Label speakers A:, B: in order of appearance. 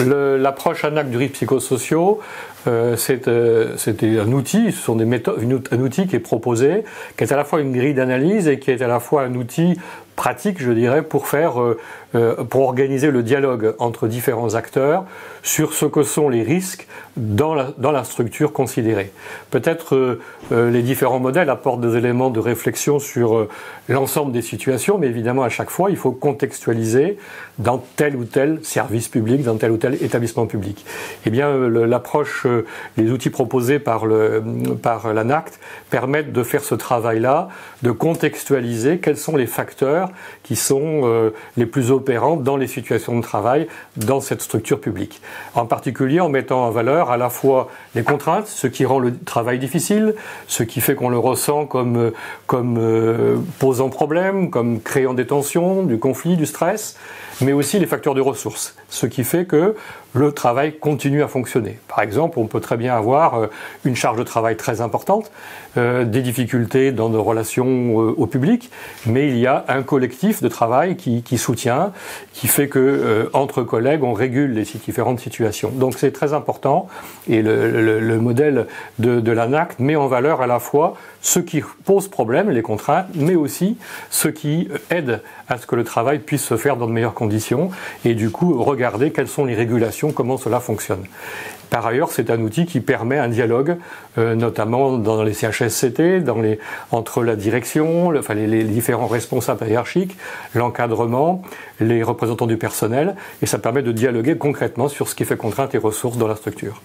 A: L'approche ANAC du risque psychosociaux, c'était un outil, ce sont des méthodes, un outil qui est proposé, qui est à la fois une grille d'analyse et qui est à la fois un outil pratique, je dirais, pour organiser le dialogue entre différents acteurs sur ce que sont les risques dans la structure considérée. Peut-être les différents modèles apportent des éléments de réflexion sur l'ensemble des situations, mais évidemment à chaque fois il faut contextualiser dans tel ou tel service public, dans tel ou tel établissement public. Eh bien l'approche, les outils proposés par l'ANACT permettent de faire ce travail-là, de contextualiser quels sont les facteurs qui sont les plus opérants dans les situations de travail dans cette structure publique. En particulier en mettant en valeur à la fois les contraintes, ce qui rend le travail difficile, ce qui fait qu'on le ressent comme posant problème, comme créant des tensions, du conflit, du stress, mais aussi les facteurs de ressources, ce qui fait que le travail continue à fonctionner. Par exemple, on peut très bien avoir une charge de travail très importante, des difficultés dans nos relations au public, mais il y a un collectif de travail qui soutient, qui fait que entre collègues, on régule les différentes situations. Donc c'est très important, et le modèle de l'ANACT met en valeur à la fois ce qui pose problème, les contraintes, mais aussi ce qui aide à ce que le travail puisse se faire dans de meilleures conditions, et du coup regarder quelles sont les régulations, comment cela fonctionne. Par ailleurs, c'est un outil qui permet un dialogue, notamment dans les CHSCT, entre la direction, les différents responsables hiérarchiques, l'encadrement, les représentants du personnel, et ça permet de dialoguer concrètement sur ce qui fait contrainte et ressources dans la structure.